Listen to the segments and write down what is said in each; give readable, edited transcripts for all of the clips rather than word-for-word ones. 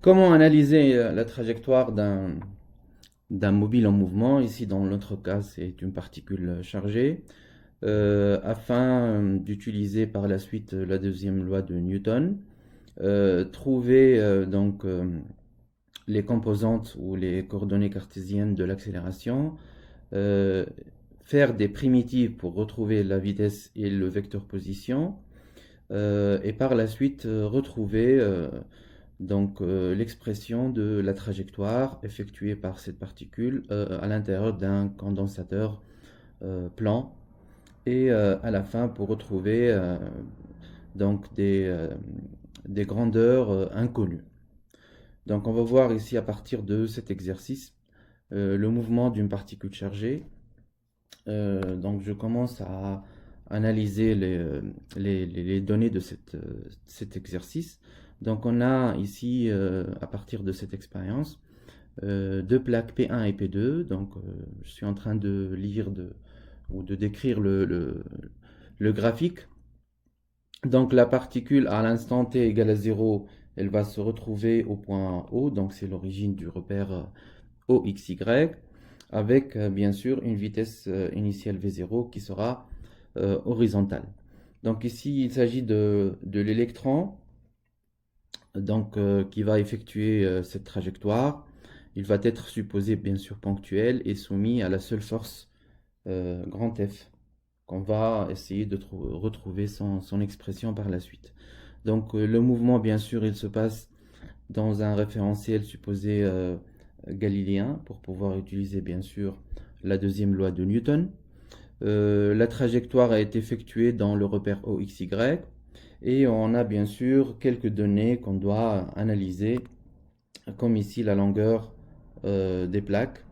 Comment analyser la trajectoire d'un mobile en mouvement? Ici, dans notre cas, c'est une particule chargée. Afin d'utiliser par la suite la deuxième loi de Newton, trouver les composantes ou les coordonnées cartésiennes de l'accélération, euh, faire des primitives pour retrouver la vitesse et le vecteur position, et par la suite retrouver l'expression de la trajectoire effectuée par cette particule à l'intérieur d'un condensateur plan, et à la fin pour retrouver donc des grandeurs inconnues. Donc on va voir ici à partir de cet exercice le mouvement d'une particule chargée. Donc je commence à analyser les données de cet exercice. Donc on a ici, à partir de cette expérience, deux plaques P1 et P2. Donc je suis en train de lire ou de décrire le graphique. Donc la particule à l'instant t égale à 0, elle va se retrouver au point O, donc c'est l'origine du repère OXY, avec bien sûr une vitesse initiale V0 qui sera horizontale. Donc ici il s'agit de l'électron qui va effectuer cette trajectoire. Il va être supposé bien sûr ponctuel et soumis à la seule force grand F, qu'on va essayer de retrouver son expression par la suite. Donc le mouvement, bien sûr, il se passe dans un référentiel supposé galiléen pour pouvoir utiliser, bien sûr, la deuxième loi de Newton. La trajectoire a été effectuée dans le repère OXY et on a bien sûr quelques données qu'on doit analyser, comme ici la longueur des plaques,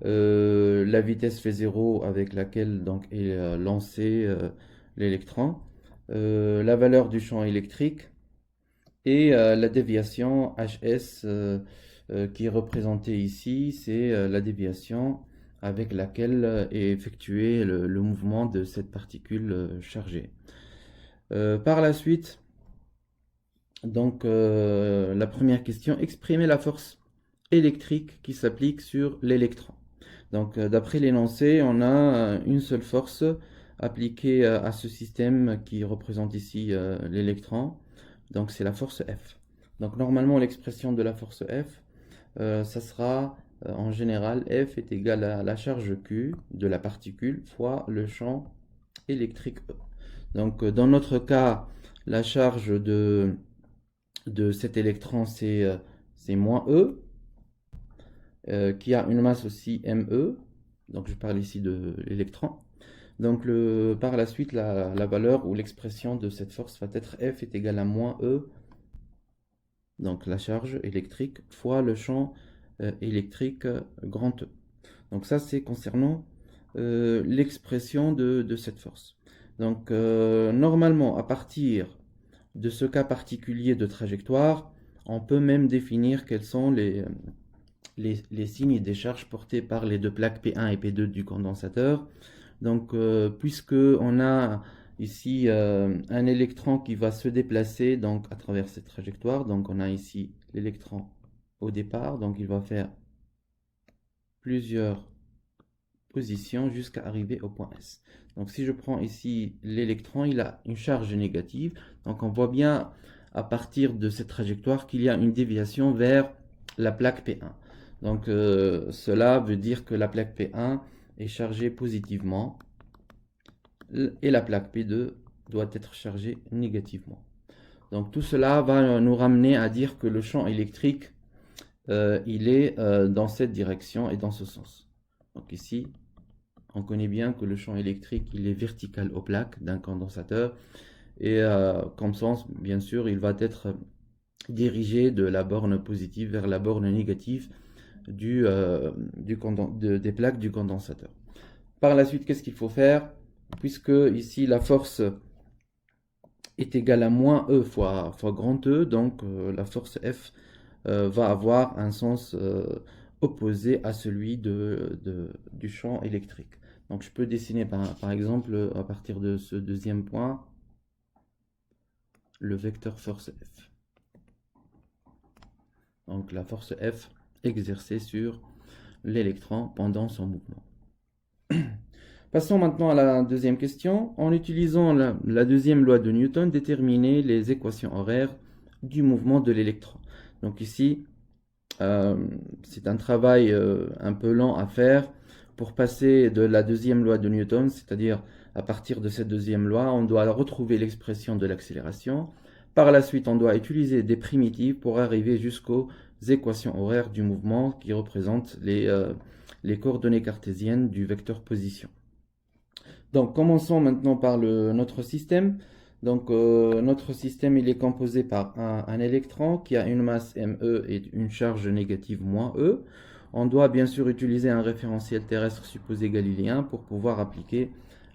la vitesse V0 avec laquelle donc est lancé l'électron, la valeur du champ électrique et la déviation HS qui est représentée ici, c'est la déviation avec laquelle est effectué le mouvement de cette particule chargée. Par la suite, la première question, exprimer la force électrique qui s'applique sur l'électron. Donc, d'après l'énoncé, on a une seule force appliquée à ce système qui représente ici l'électron. Donc, c'est la force F. Donc, normalement, l'expression de la force F, ça sera en général F est égal à la charge Q de la particule fois le champ électrique E. Donc, dans notre cas, la charge de cet électron, c'est moins E, qui a une masse aussi ME. Donc je parle ici de l'électron. Donc par la suite, la valeur ou l'expression de cette force va être F est égal à moins E, donc la charge électrique, fois le champ électrique grand E. Donc ça, c'est concernant l'expression de cette force. Donc normalement, à partir de ce cas particulier de trajectoire, on peut même définir quels sont les signes des charges portées par les deux plaques P1 et P2 du condensateur. Donc, puisque on a ici un électron qui va se déplacer donc à travers cette trajectoire, donc on a ici l'électron au départ, donc il va faire plusieurs positions jusqu'à arriver au point S. Donc, si je prends ici l'électron, il a une charge négative. Donc, on voit bien à partir de cette trajectoire qu'il y a une déviation vers la plaque P1. Donc, cela veut dire que la plaque P1 est chargée positivement et la plaque P2 doit être chargée négativement. Donc, tout cela va nous ramener à dire que le champ électrique, il est dans cette direction et dans ce sens. Donc, ici, on connaît bien que le champ électrique, il est vertical aux plaques d'un condensateur et comme sens, bien sûr, il va être dirigé de la borne positive vers la borne négative des plaques du condensateur. Par la suite, qu'est-ce qu'il faut faire? Puisque ici la force est égale à moins E fois grand E, donc la force F va avoir un sens opposé à celui du champ électrique. Donc je peux dessiner par exemple à partir de ce deuxième point le vecteur force F. donc la force F exercée sur l'électron pendant son mouvement. Passons maintenant à la deuxième question. En utilisant la deuxième loi de Newton, déterminer les équations horaires du mouvement de l'électron. Donc ici, c'est un travail un peu lent à faire pour passer de la deuxième loi de Newton, c'est-à-dire à partir de cette deuxième loi, on doit retrouver l'expression de l'accélération. Par la suite, on doit utiliser des primitives pour arriver jusqu'aux équations horaires du mouvement qui représentent les coordonnées cartésiennes du vecteur position. Donc, commençons maintenant par notre système. Donc, notre système, il est composé par un électron qui a une masse ME et une charge négative moins E. On doit bien sûr utiliser un référentiel terrestre supposé galiléen pour pouvoir appliquer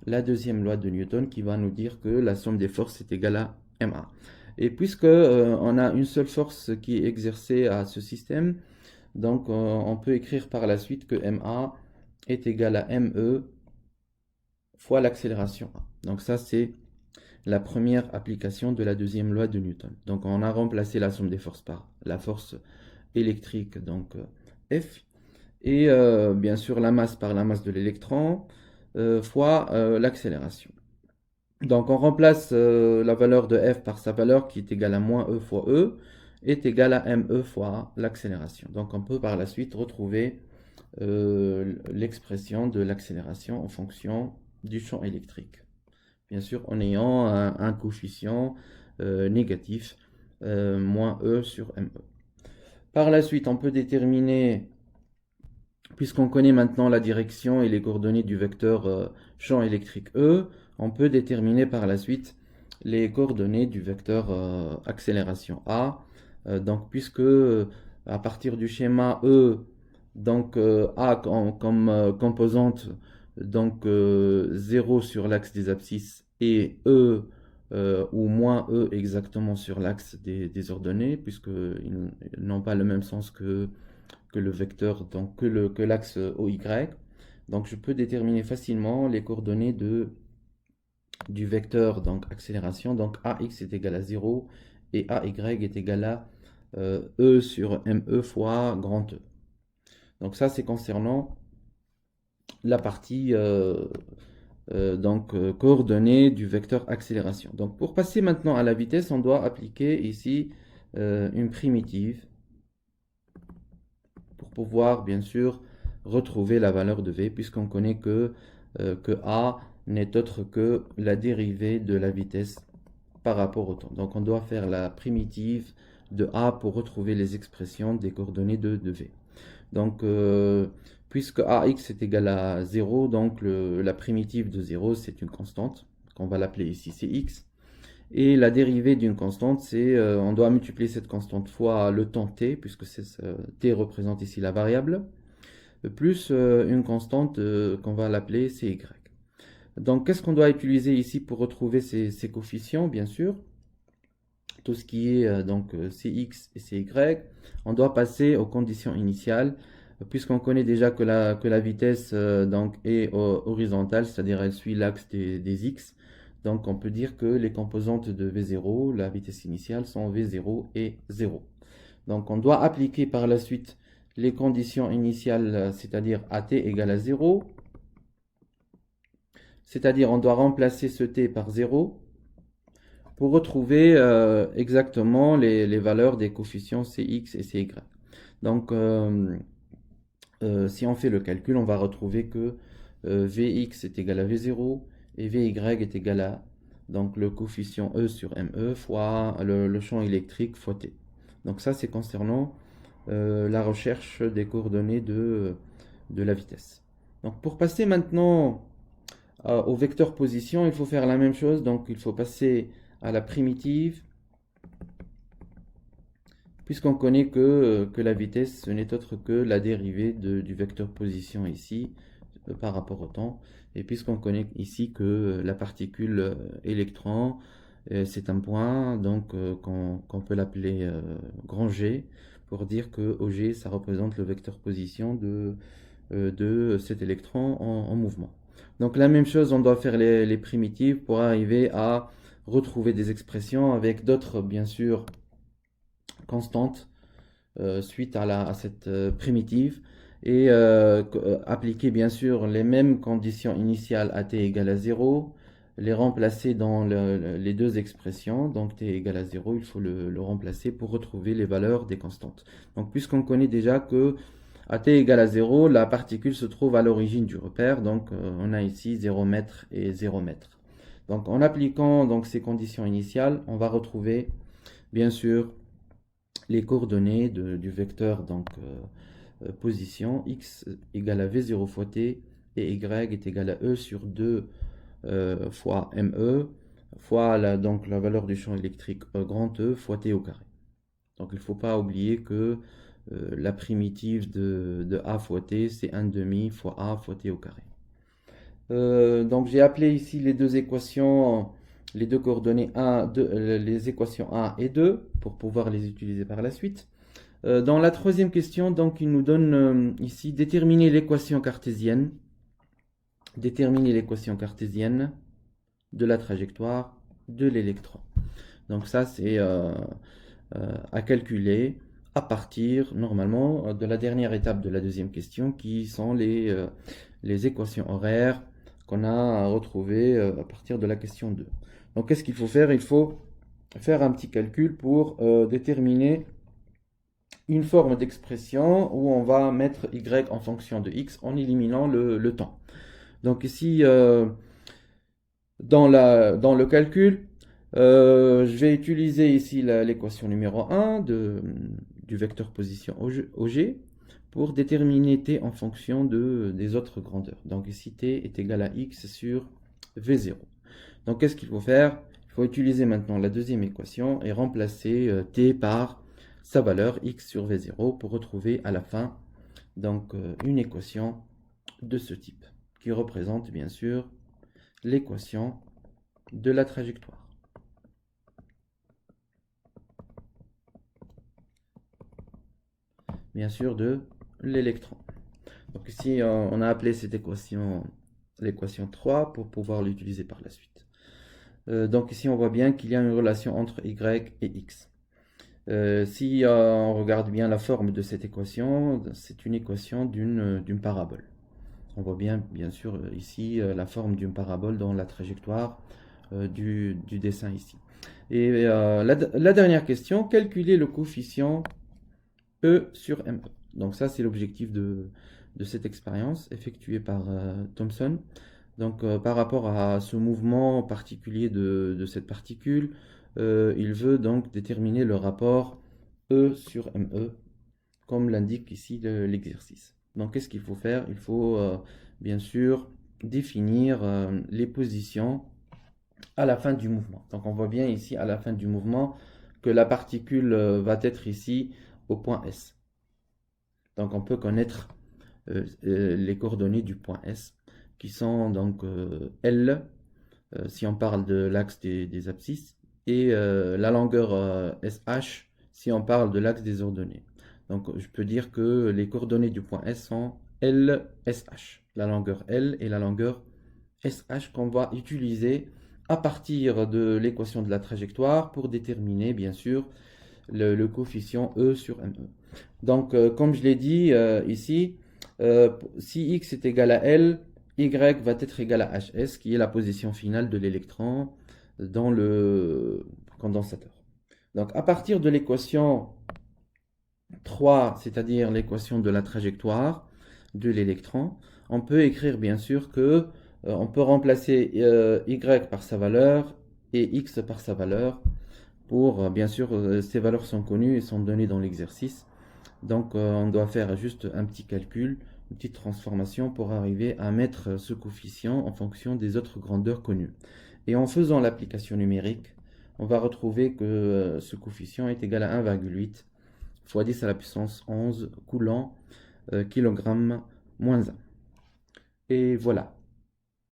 la deuxième loi de Newton qui va nous dire que la somme des forces est égale à MA. Et puisque on a une seule force qui est exercée à ce système, donc on peut écrire par la suite que MA est égal à ME fois l'accélération A. Donc ça, c'est la première application de la deuxième loi de Newton. Donc on a remplacé la somme des forces par la force électrique, donc F, et bien sûr la masse par la masse de l'électron fois l'accélération. Donc on remplace la valeur de F par sa valeur qui est égale à moins E fois E, est égale à ME fois l'accélération. Donc on peut par la suite retrouver l'expression de l'accélération en fonction du champ électrique. Bien sûr, en ayant un coefficient négatif, moins E sur ME. Par la suite, on peut déterminer, puisqu'on connaît maintenant la direction et les coordonnées du vecteur champ électrique E, on peut déterminer par la suite les coordonnées du vecteur accélération A. Donc, puisque à partir du schéma E, donc A comme composante, donc 0 sur l'axe des abscisses et E ou moins E exactement sur l'axe des ordonnées, puisqu'ils n'ont pas le même sens que le vecteur, donc que l'axe OY. Donc je peux déterminer facilement les coordonnées du vecteur donc accélération. Donc AX est égal à 0 et AY est égal à E sur ME fois grand E. Donc ça, c'est concernant la partie coordonnées du vecteur accélération. Donc pour passer maintenant à la vitesse, on doit appliquer ici une primitive pour pouvoir bien sûr retrouver la valeur de V, puisqu'on connaît que A n'est autre que la dérivée de la vitesse par rapport au temps. Donc on doit faire la primitive de A pour retrouver les expressions des coordonnées de V. Donc, puisque AX est égal à 0, donc la primitive de 0, c'est une constante, qu'on va l'appeler ici Cx. Et la dérivée d'une constante, c'est, on doit multiplier cette constante fois le temps t, puisque t représente ici la variable, plus une constante qu'on va l'appeler Cy. Donc, qu'est-ce qu'on doit utiliser ici pour retrouver ces coefficients, bien sûr? Tout ce qui est Cx et Cy, on doit passer aux conditions initiales, puisqu'on connaît déjà que la vitesse est horizontale, c'est-à-dire elle suit l'axe des x. Donc on peut dire que les composantes de V0, la vitesse initiale, sont V0 et 0. Donc on doit appliquer par la suite les conditions initiales, c'est-à-dire AT égale à 0. C'est-à-dire on doit remplacer ce t par 0 pour retrouver exactement les valeurs des coefficients Cx et Cy. Donc si on fait le calcul, on va retrouver que Vx est égal à V0 et Vy est égal à donc, le coefficient E sur ME fois le champ électrique fois T. Donc ça, c'est concernant la recherche des coordonnées de la vitesse. Donc pour passer maintenant au vecteur position, il faut faire la même chose. Donc il faut passer à la primitive, puisqu'on connaît que la vitesse, ce n'est autre que la dérivée du vecteur position ici, par rapport au temps. Et puisqu'on connaît ici que la particule électron, c'est un point, donc qu'on peut l'appeler grand G, pour dire que OG, ça représente le vecteur position de cet électron en mouvement. Donc la même chose, on doit faire les primitives pour arriver à retrouver des expressions avec d'autres, bien sûr, constantes suite à cette primitive et appliquer bien sûr les mêmes conditions initiales à t égale à 0, les remplacer dans les deux expressions, donc t égale à 0, il faut le remplacer pour retrouver les valeurs des constantes. Donc puisqu'on connaît déjà que à t égale à 0, la particule se trouve à l'origine du repère, donc on a ici 0 mètre et 0 mètre. Donc en appliquant donc, ces conditions initiales, on va retrouver bien sûr les coordonnées du vecteur donc, position x égale à v0 fois t et y est égal à e sur 2 fois me fois donc, la valeur du champ électrique E grand E fois t au carré. Donc il ne faut pas oublier que la primitive de a fois t, c'est 1 demi fois a fois t au carré. Donc j'ai appelé ici les deux équations, les deux coordonnées 1, 2, les équations 1 et 2 pour pouvoir les utiliser par la suite. Dans la troisième question, donc, il nous donne ici déterminer l'équation cartésienne. Déterminer l'équation cartésienne de la trajectoire de l'électron. Donc ça, c'est à calculer à partir, normalement, de la dernière étape de la deuxième question, qui sont les équations horaires qu'on a retrouvées à partir de la question 2. Donc qu'est-ce qu'il faut faire? Il faut faire un petit calcul pour déterminer une forme d'expression où on va mettre y en fonction de x en éliminant le temps. Donc ici, dans le calcul, je vais utiliser ici l'équation numéro 1 du vecteur position OG pour déterminer t en fonction des autres grandeurs. Donc ici, t est égal à x sur v0. Donc qu'est-ce qu'il faut faire? Il faut utiliser maintenant la deuxième équation et remplacer t par sa valeur x sur v0 pour retrouver à la fin donc, une équation de ce type qui représente bien sûr l'équation de la trajectoire. Bien sûr de l'électron. Donc ici on a appelé cette équation l'équation 3 pour pouvoir l'utiliser par la suite. Donc ici on voit bien qu'il y a une relation entre y et x. Si on regarde bien la forme de cette équation, c'est une équation d'une parabole. On voit bien sûr ici la forme d'une parabole dans la trajectoire du dessin ici. Et la dernière question, calculer le coefficient E sur ME. Donc ça c'est l'objectif de cette expérience effectuée par Thomson. Donc par rapport à ce mouvement particulier de cette particule, il veut donc déterminer le rapport E sur ME, comme l'indique ici l'exercice. Donc qu'est-ce qu'il faut faire? Il faut bien sûr définir les positions à la fin du mouvement. Donc on voit bien ici à la fin du mouvement que la particule va être ici au point S. Donc on peut connaître les coordonnées du point S qui sont donc L si on parle de l'axe des abscisses et la longueur SH si on parle de l'axe des ordonnées. Donc je peux dire que les coordonnées du point S sont LSH, la longueur L et la longueur SH qu'on va utiliser à partir de l'équation de la trajectoire pour déterminer bien sûr le coefficient E sur ME. Donc comme je l'ai dit ici, si x est égal à L, y va être égal à hs, qui est la position finale de l'électron dans le condensateur. Donc à partir de l'équation 3, c'est-à-dire l'équation de la trajectoire de l'électron, on peut écrire bien sûr que on peut remplacer y par sa valeur et x par sa valeur pour, bien sûr, ces valeurs sont connues et sont données dans l'exercice. Donc on doit faire juste un petit calcul, une petite transformation pour arriver à mettre ce coefficient en fonction des autres grandeurs connues. Et en faisant l'application numérique, on va retrouver que ce coefficient est égal à 1,8 fois 10 à la puissance 11 coulomb kilogramme moins 1. Et voilà.